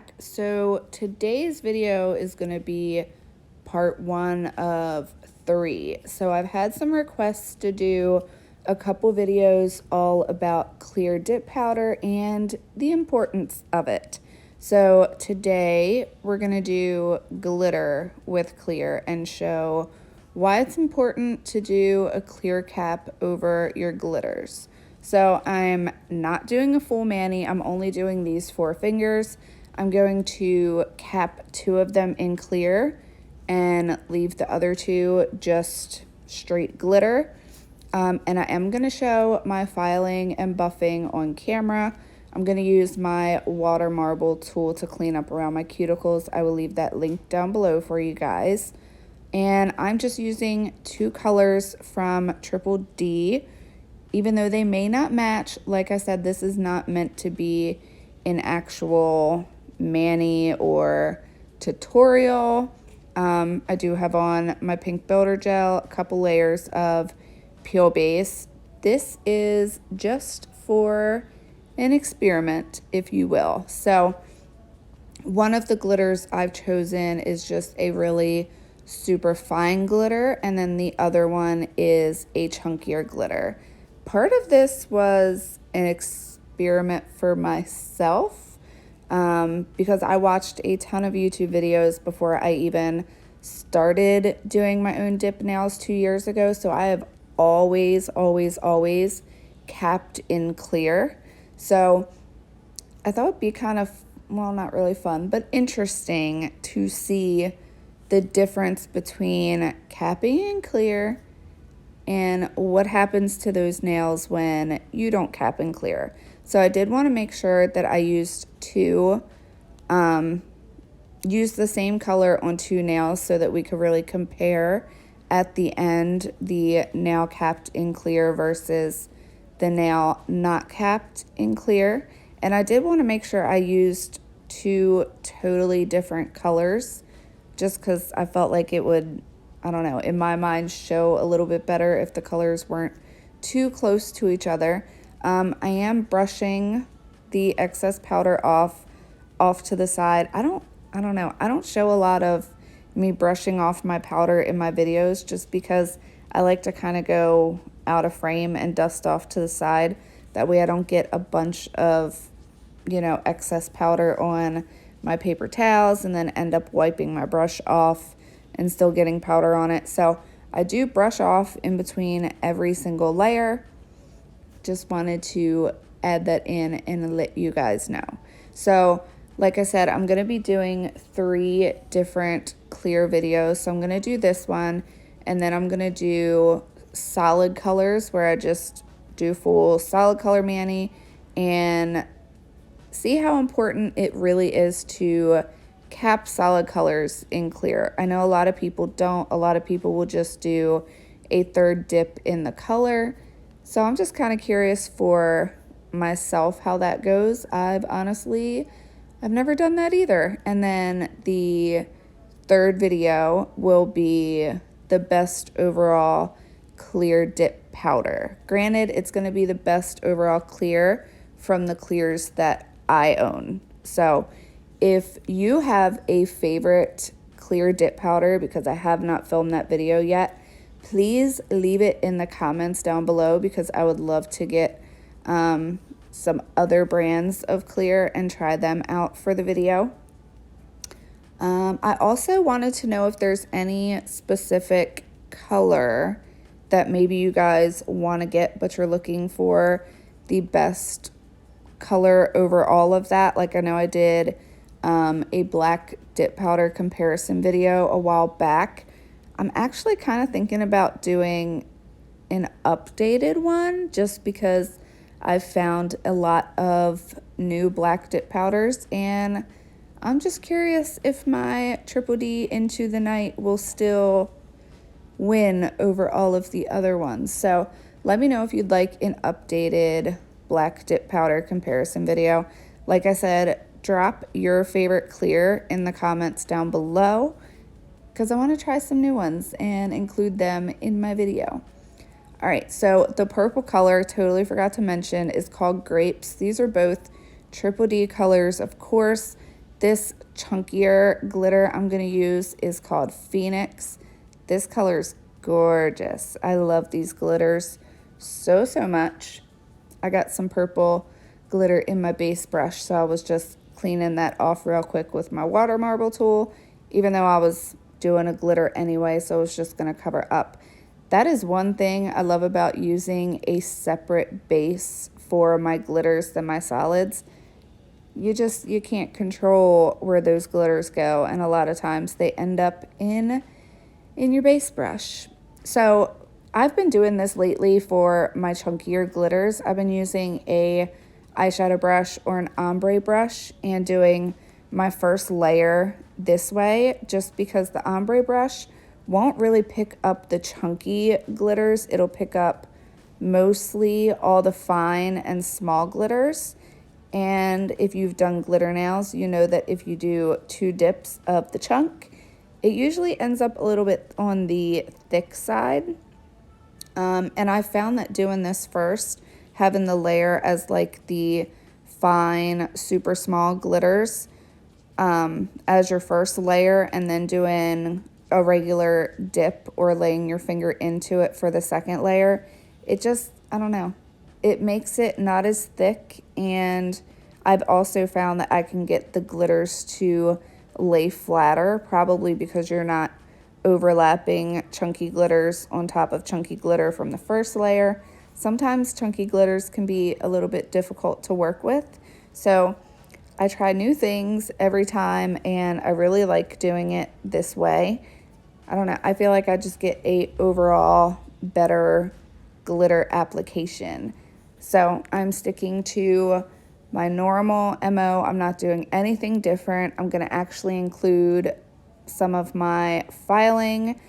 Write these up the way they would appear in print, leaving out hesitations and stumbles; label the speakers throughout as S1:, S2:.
S1: back. So today's video is going to be part 1 of 3. So I've had some requests to do a couple videos all about clear dip powder and the importance of it. So today we're going to do glitter with clear and show why it's important to do a clear cap over your glitters. So I'm not doing a full mani, I'm only doing these 4 fingers. I'm going to cap 2 of them in clear and leave the other 2 just straight glitter. And I am going to show my filing and buffing on camera. I'm going to use my water marble tool to clean up around my cuticles. I will leave that link down below for you guys. And I'm just using 2 colors from Triple D. Even though they may not match, like I said, this is not meant to be an actual mani or tutorial. I do have on my pink builder gel, a couple layers of Peel Base. This is just for an experiment, if you will. So one of the glitters I've chosen is just a really super fine glitter, and then the other one is a chunkier glitter. Part of this was an experiment for myself because I watched a ton of YouTube videos before I even started doing my own dip nails 2 years ago. So I have always capped in clear. So I thought it'd be kind of, well, not really fun, but interesting to see the difference between capping in clear and what happens to those nails when you don't cap in clear. So I did want to make sure that I used the same color on 2 nails so that we could really compare at the end the nail capped in clear versus the nail not capped in clear. And I did want to make sure I used 2 totally different colors just because I felt like it would, I don't know, in my mind show a little bit better if the colors weren't too close to each other. I am brushing the excess powder off to the side. I don't know. I don't show a lot of me brushing off my powder in my videos just because I like to kind of go out of frame and dust off to the side. That way I don't get a bunch of, excess powder on my paper towels and then end up wiping my brush off and still getting powder on it. So I do brush off in between every single layer. Just wanted to add that in and let you guys know. So like I said, I'm going to be doing 3 different clear videos. So I'm going to do this one, and then I'm going to do solid colors where I just do full solid color mani and see how important it really is to cap solid colors in clear. I know a lot of people don't. A lot of people will just do a 3rd dip in the color. So I'm just kind of curious for myself how that goes. I've never done that either. And then the 3rd video will be the best overall clear dip powder. Granted, it's going to be the best overall clear from the clears that I own. So if you have a favorite clear dip powder, because I have not filmed that video yet, please leave it in the comments down below because I would love to get some other brands of clear and try them out for the video. I also wanted to know if there's any specific color that maybe you guys want to get, but you're looking for the best color over all of that. Like I know I did a black dip powder comparison video a while back. I'm actually kind of thinking about doing an updated one just because I've found a lot of new black dip powders, and I'm just curious if my Triple D Into the Night will still win over all of the other ones. So let me know if you'd like an updated black dip powder comparison video. Like I said, drop your favorite clear in the comments down below because I want to try some new ones and include them in my video. All right, so the purple color, totally forgot to mention, is called Grapes. These are both Triple D colors, of course. This chunkier glitter I'm going to use is called Phoenix. This color is gorgeous. I love these glitters so much. I got some purple glitter in my base brush, so I was just cleaning that off real quick with my water marble tool, even though I was doing a glitter anyway, so I was just going to cover up. That is one thing I love about using a separate base for my glitters than my solids. You can't control where those glitters go, and a lot of times they end up in your base brush. So I've been doing this lately for my chunkier glitters. I've been using a eyeshadow brush or an ombre brush and doing my first layer this way, just because the ombre brush won't really pick up the chunky glitters. It'll pick up mostly all the fine and small glitters. And if you've done glitter nails, you know that if you do 2 dips of the chunk, it usually ends up a little bit on the thick side. And I found that doing this first, having the layer as like the fine, super small glitters as your first layer, and then doing a regular dip or laying your finger into it for the second layer, it just, I don't know, it makes it not as thick. And I've also found that I can get the glitters to lay flatter, probably because you're not overlapping chunky glitters on top of chunky glitter from the first layer. Sometimes chunky glitters can be a little bit difficult to work with, so I try new things every time, and I really like doing it this way. I don't know, I feel like I just get a overall better glitter application. So I'm sticking to my normal MO. I'm not doing anything different. I'm going to actually include some of my filing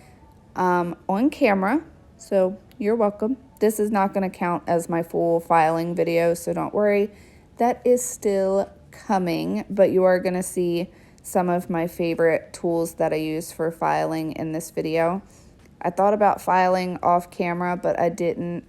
S1: on camera, so you're welcome. This is not going to count as my full filing video, so don't worry. That is still coming, but you are going to see some of my favorite tools that I use for filing in this video. I thought about filing off camera, but I didn't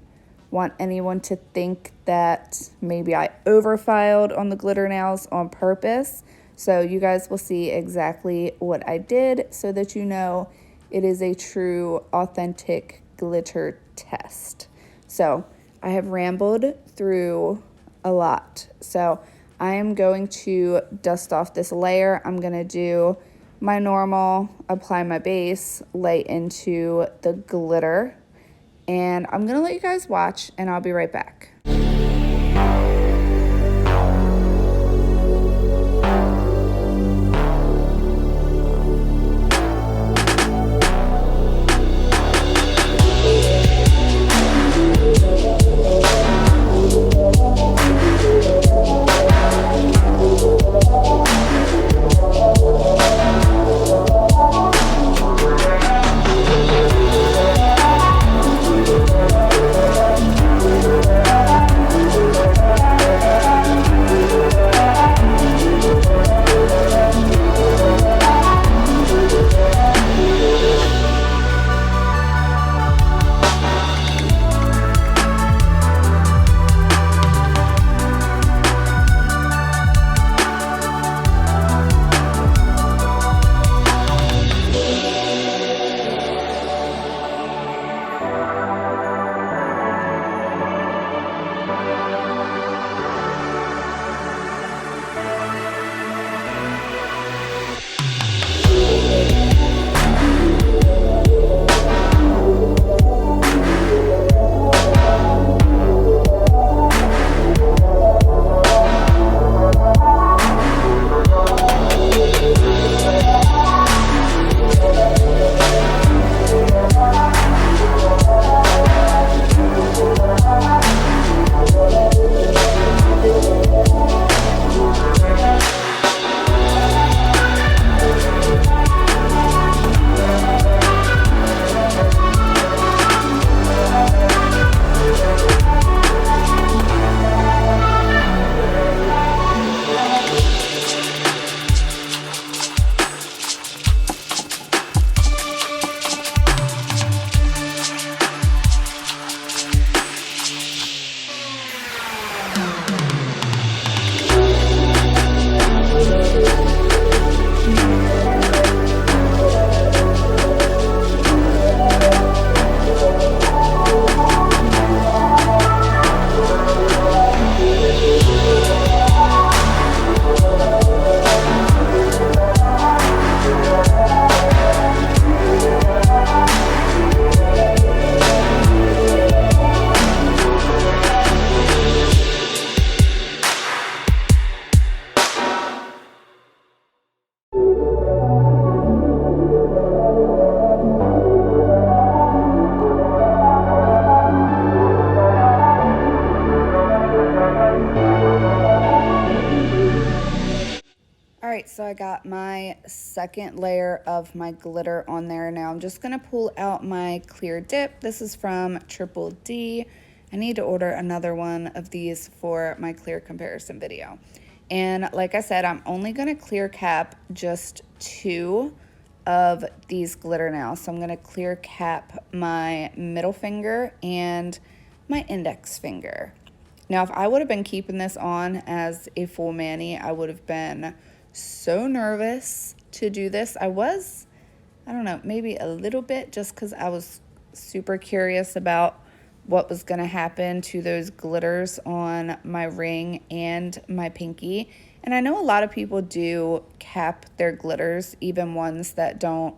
S1: want anyone to think that maybe I overfiled on the glitter nails on purpose. So you guys will see exactly what I did so that you know it is a true, authentic glitter test. So I have rambled through a lot. So I am going to dust off this layer. I'm going to do my normal, apply my base, lay into the glitter, and I'm going to let you guys watch, and I'll be right back. I got my second layer of my glitter on there. Now I'm just gonna pull out my clear dip. This is from Triple D. I need to order another one of these for my clear comparison video. And like I said, I'm only gonna clear cap just 2 of these glitter now. So I'm gonna clear cap my middle finger and my index finger. Now, if I would have been keeping this on as a full mani, I would have been so nervous to do this. I don't know, maybe a little bit, just because I was super curious about what was going to happen to those glitters on my ring and my pinky. And I know a lot of people do cap their glitters, even ones that don't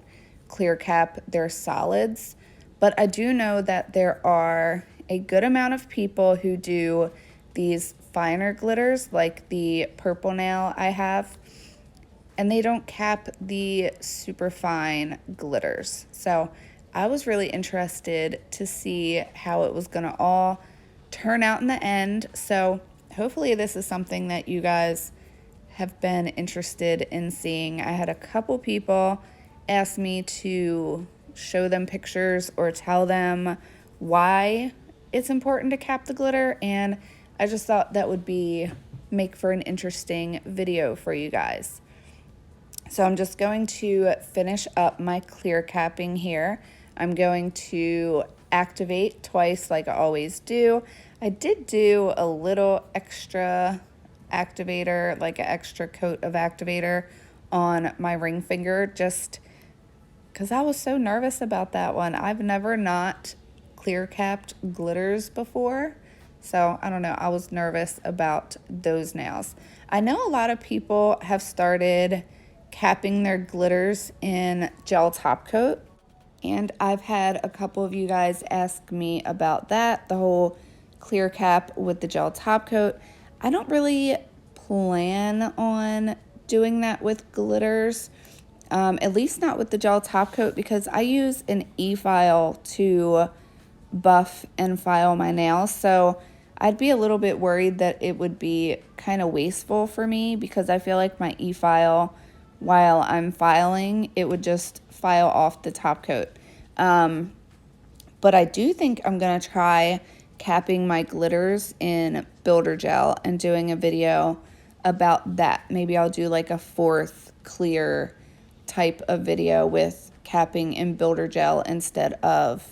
S1: clear cap their solids. But I do know that there are a good amount of people who do these finer glitters, like the purple nail I have, and they don't cap the super fine glitters. So I was really interested to see how it was gonna all turn out in the end. So hopefully this is something that you guys have been interested in seeing. I had a couple people ask me to show them pictures or tell them why it's important to cap the glitter, and I just thought that would make for an interesting video for you guys. So I'm just going to finish up my clear capping here. I'm going to activate twice like I always do. I did do a little extra activator, like an extra coat of activator on my ring finger, just because I was so nervous about that one. I've never not clear capped glitters before, so I don't know, I was nervous about those nails. I know a lot of people have started capping their glitters in gel top coat, and I've had a couple of you guys ask me about that, the whole clear cap with the gel top coat. I don't really plan on doing that with glitters, at least not with the gel top coat, because I use an e-file to buff and file my nails. So I'd be a little bit worried that it would be kind of wasteful for me, because I feel like my e-file, while I'm filing, it would just file off the top coat. But I do think I'm going to try capping my glitters in builder gel and doing a video about that. Maybe I'll do like a 4th clear type of video with capping in builder gel instead of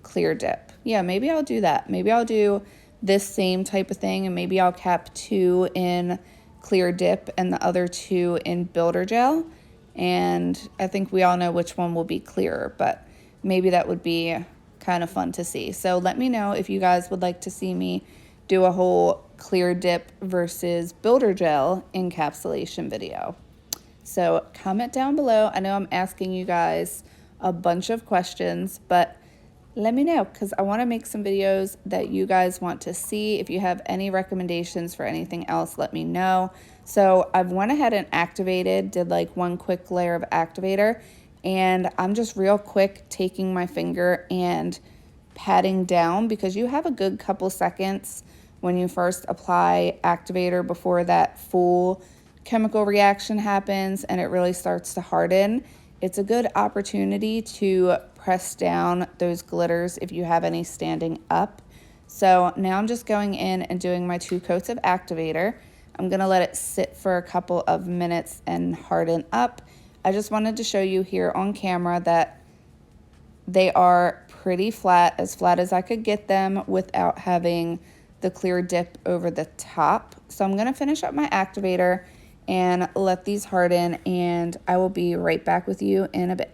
S1: clear dip. Yeah, maybe I'll do that. Maybe I'll do this same type of thing, and maybe I'll cap 2 in clear dip and the other 2 in builder gel. And I think we all know which one will be clearer, but maybe that would be kind of fun to see. So let me know if you guys would like to see me do a whole clear dip versus builder gel encapsulation video. So comment down below. I know I'm asking you guys a bunch of questions, but let me know, because I want to make some videos that you guys want to see. If you have any recommendations for anything else, let me know. So I've went ahead and activated, did like 1 quick layer of activator, and I'm just real quick taking my finger and patting down, because you have a good couple seconds when you first apply activator before that full chemical reaction happens and it really starts to harden. It's a good opportunity to press down those glitters if you have any standing up. So now I'm just going in and doing my 2 coats of activator. I'm gonna let it sit for a couple of minutes and harden up. I just wanted to show you here on camera that they are pretty flat as I could get them without having the clear dip over the top. So I'm gonna finish up my activator and let these harden, and I will be right back with you in a bit.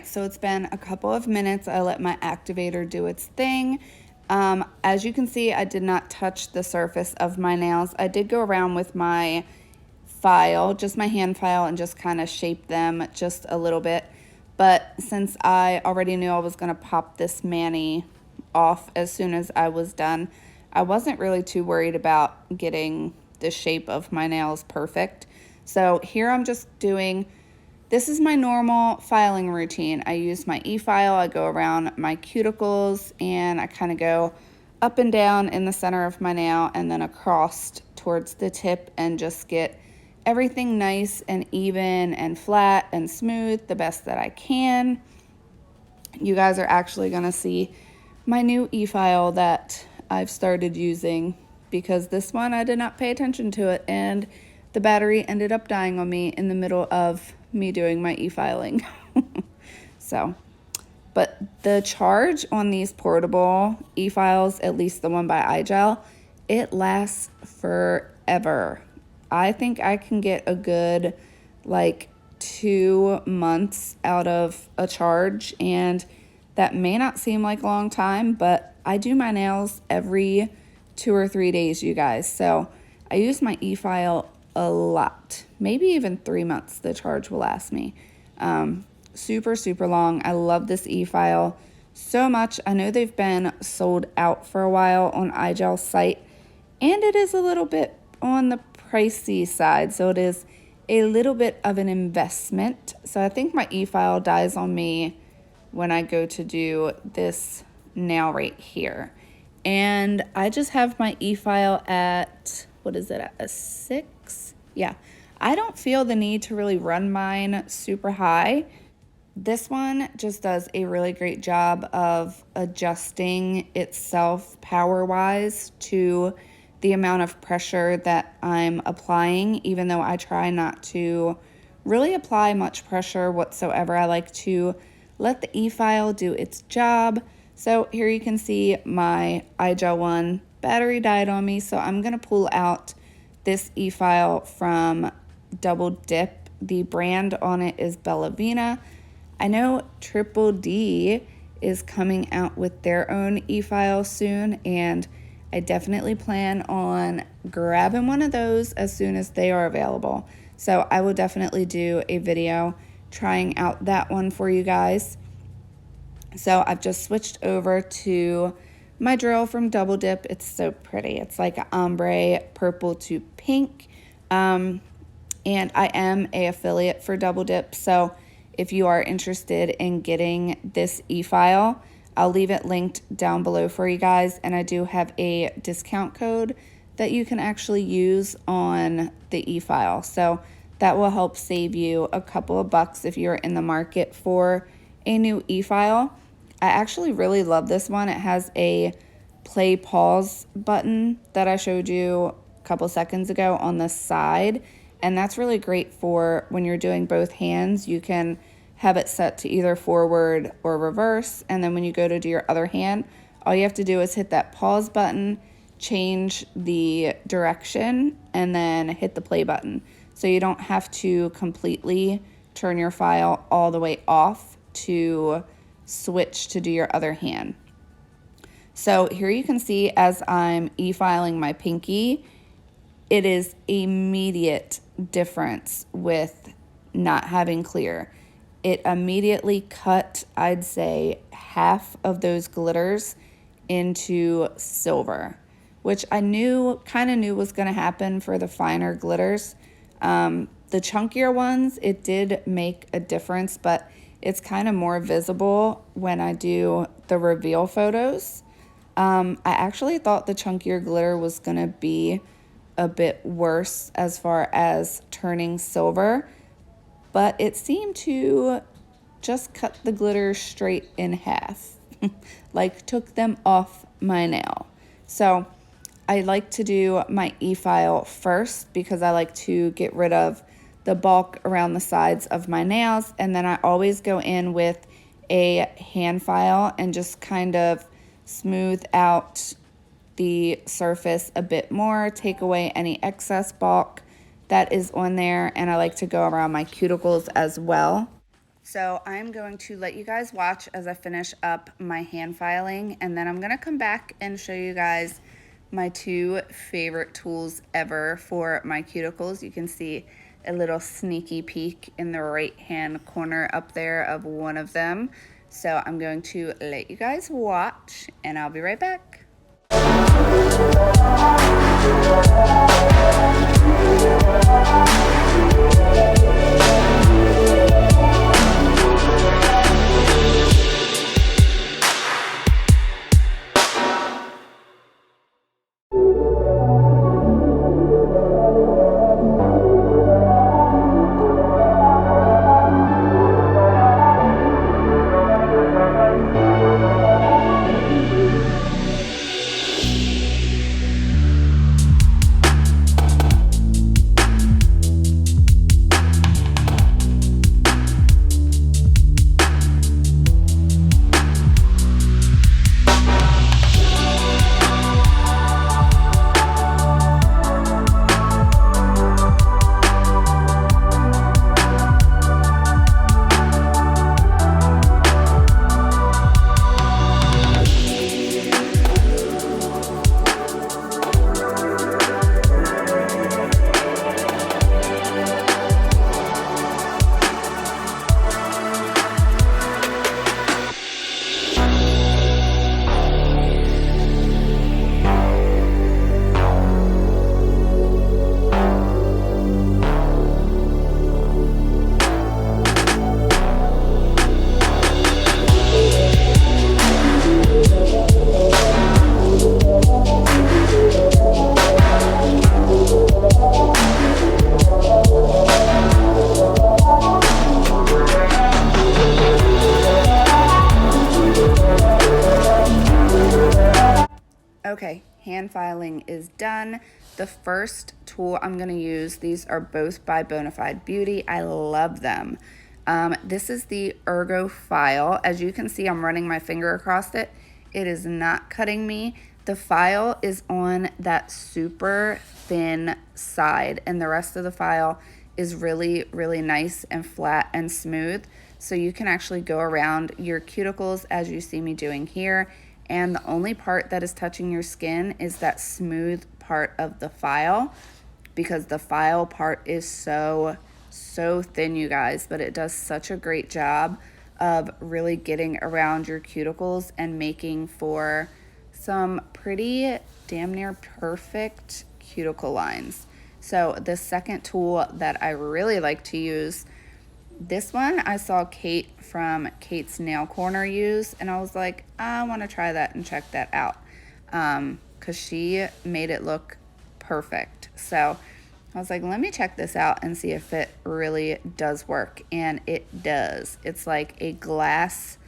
S1: So it's been a couple of minutes. I let my activator do its thing. As you can see, I did not touch the surface of my nails. I did go around with my file, just my hand file, and just kind of shape them just a little bit. But since I already knew I was going to pop this mani off as soon as I was done, I wasn't really too worried about getting the shape of my nails perfect. So here I'm just doing, this is my normal filing routine. I use my e-file, I go around my cuticles, and I kind of go up and down in the center of my nail and then across towards the tip and just get everything nice and even and flat and smooth the best that I can. You guys are actually going to see my new e-file that I've started using, because this one I did not pay attention to it and the battery ended up dying on me in the middle of me doing my e-filing. So, but the charge on these portable e-files, at least the one by iGel, it lasts forever. I think I can get a good like 2 months out of a charge, and that may not seem like a long time, but I do my nails every 2 or 3 days, you guys. So I use my e-file a lot. Maybe even 3 months the charge will last me. Super, super long. I love this e-file so much. I know they've been sold out for a while on iGel's site, and it is a little bit on the pricey side, so it is a little bit of an investment. So I think my e-file dies on me when I go to do this nail right here. And I just have my e-file at, what is it, at a 6? Yeah, I don't feel the need to really run mine super high. This one just does a really great job of adjusting itself power-wise to the amount of pressure that I'm applying, even though I try not to really apply much pressure whatsoever. I like to let the e-file do its job. So here you can see my iGel one battery died on me, so I'm going to pull out this e-file from Double Dip. The brand on it is Bellavina. I know Triple D is coming out with their own e-file soon, and I definitely plan on grabbing one of those as soon as they are available. So I will definitely do a video trying out that one for you guys. So I've just switched over to my drill from Double Dip. It's so pretty. It's like an ombre purple to pink. And I am an affiliate for Double Dip, so if you are interested in getting this e-file, I'll leave it linked down below for you guys, and I do have a discount code that you can actually use on the e-file. So that will help save you a couple of bucks if you're in the market for a new e-file. I actually really love this one. It has a play pause button that I showed you a couple seconds ago on the side, and that's really great for when you're doing both hands. You can have it set to either forward or reverse, and then when you go to do your other hand, all you have to do is hit that pause button, change the direction, and then hit the play button. So you don't have to completely turn your file all the way off to switch to do your other hand. So here you can see as I'm e-filing my pinky, it is immediate difference with not having clear. It immediately cut, I'd say, half of those glitters into silver, which I kind of knew was going to happen for the finer glitters. The chunkier ones, it did make a difference, but it's kind of more visible when I do the reveal photos. I actually thought the chunkier glitter was going to be a bit worse as far as turning silver, but it seemed to just cut the glitter straight in half, like took them off my nail. So I like to do my e-file first because I like to get rid of the bulk around the sides of my nails, and then I always go in with a hand file and just kind of smooth out the surface a bit more, take away any excess bulk that is on there, and I like to go around my cuticles as well. So I'm going to let you guys watch as I finish up my hand filing, and then I'm gonna come back and show you guys my two favorite tools ever for my cuticles. You can see a little sneaky peek in the right hand corner up there of one of them. So I'm going to let you guys watch, and I'll be right back. Okay, hand filing is done. The first tool I'm going to use, these are both by Bonafide Beauty. I love them. This is the Ergo file. As you can see, I'm running my finger across it. It is not cutting me. The file is on that super thin side, and the rest of the file is really, really nice and flat and smooth. So you can actually go around your cuticles as you see me doing here. And the only part that is touching your skin is that smooth part of the file, because the file part is so thin, you guys, but it does such a great job of really getting around your cuticles and making for some pretty damn near perfect cuticle lines. So the second tool that I really like to use, this one I saw Kate from Kate's Nail Corner use, and I was like, I want to try that and check that out, because she made it look perfect. So I was like, let me check this out and see if it really does work, and it does. It's like a glass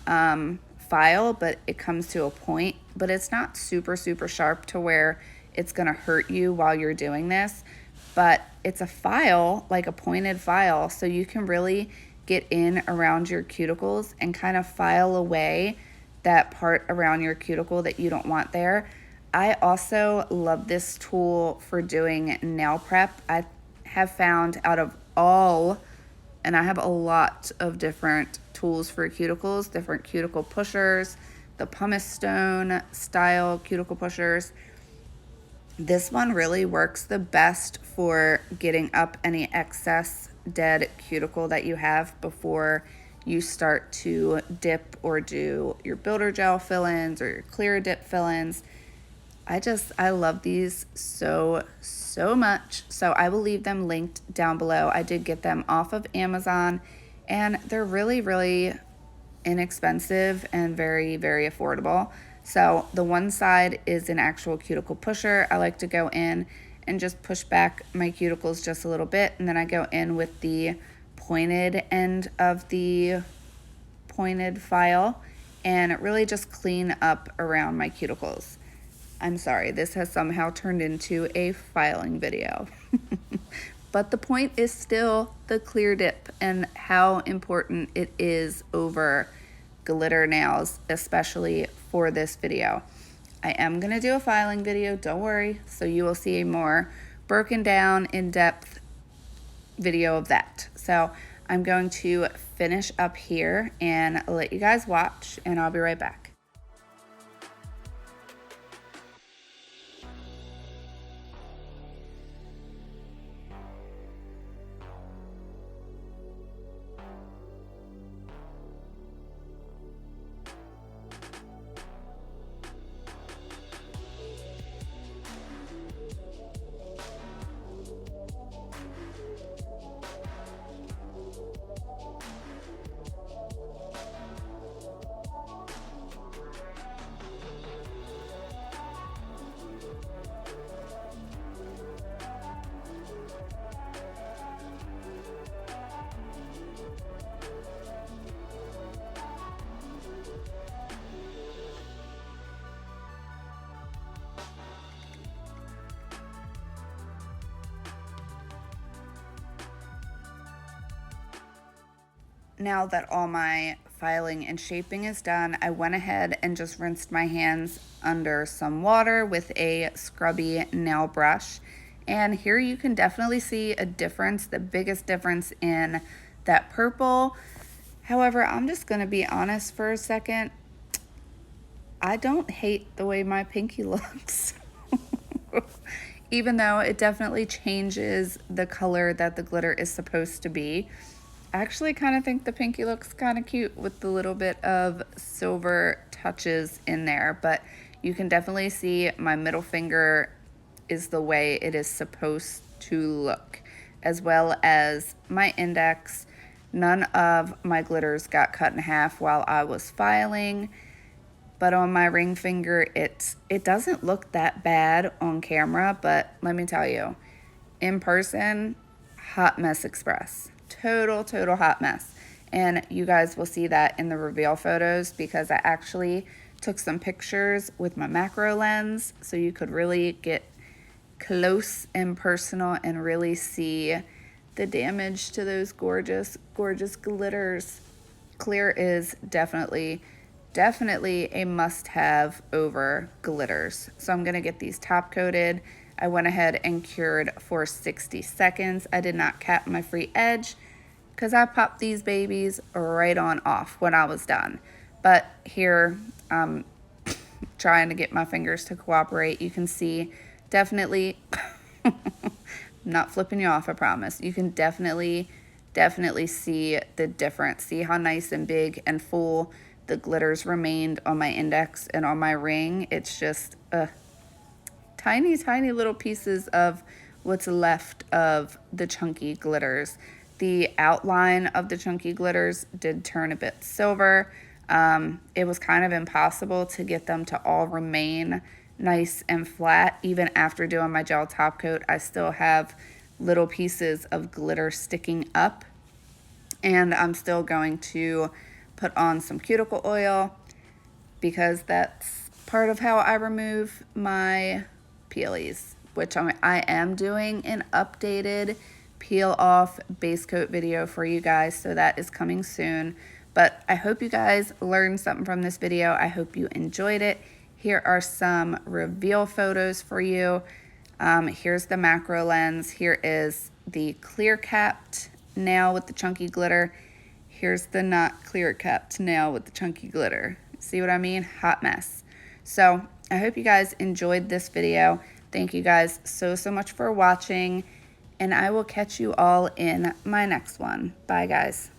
S1: file, but it comes to a point, but it's not super sharp to where it's gonna hurt you while you're doing this. But it's a file, like a pointed file, so you can really get in around your cuticles and kind of file away that part around your cuticle that you don't want there. I also love this tool for doing nail prep. I have found out of all, and I have a lot of different tools for cuticles, different cuticle pushers, the pumice stone style cuticle pushers. This one really works the best for getting up any excess dead cuticle that you have before you start to dip or do your builder gel fill-ins or your clear dip fill-ins. I love these so much. So I will leave them linked down below. I did get them off of Amazon, and they're really inexpensive and very affordable. So the one side is an actual cuticle pusher. I like to go in and just push back my cuticles just a little bit, and then I go in with the pointed end of the pointed file and really just clean up around my cuticles. I'm sorry, this has somehow turned into a filing video. But the point is still the clear dip and how important it is over glitter nails, especially for this video. I am going to do a filing video, don't worry, so you will see a more broken down, in-depth video of that. So I'm going to finish up here and let you guys watch, and I'll be right back. Now that all my filing and shaping is done, I went ahead and just rinsed my hands under some water with a scrubby nail brush. And here you can definitely see a difference, the biggest difference in that purple. However, I'm just gonna be honest for a second. I don't hate the way my pinky looks. Even though it definitely changes the color that the glitter is supposed to be. I actually kind of think the pinky looks kind of cute with the little bit of silver touches in there, but you can definitely see my middle finger is the way it is supposed to look, as well as my index. None of my glitters got cut in half while I was filing, but on my ring finger, it doesn't look that bad on camera, but let me tell you, in person, hot mess express. Total hot mess. And you guys will see that in the reveal photos because I actually took some pictures with my macro lens so you could really get close and personal and really see the damage to those gorgeous glitters. Clear is definitely a must-have over glitters. So I'm gonna get these top coated. I went ahead and cured for 60 seconds. I did not cap my free edge because I popped these babies right on off when I was done. But here, I'm trying to get my fingers to cooperate. You can see definitely, I'm not flipping you off, I promise. You can definitely see the difference. See how nice and big and full the glitters remained on my index and on my ring. It's just tiny little pieces of what's left of the chunky glitters. The outline of the chunky glitters did turn a bit silver. It was kind of impossible to get them to all remain nice and flat. Even after doing my gel top coat, I still have little pieces of glitter sticking up. And I'm still going to put on some cuticle oil because that's part of how I remove my peelies, which I am doing an updated peel off base coat video for you guys, so that is coming soon. But I hope you guys learned something from this video. I hope you enjoyed it. Here are some reveal photos for you. Here's the macro lens. Here is the clear capped nail with the chunky glitter. Here's the not clear capped nail with the chunky glitter. See what I mean? Hot mess. So I hope you guys enjoyed this video. Thank you guys so much for watching, and I will catch you all in my next one. Bye, guys.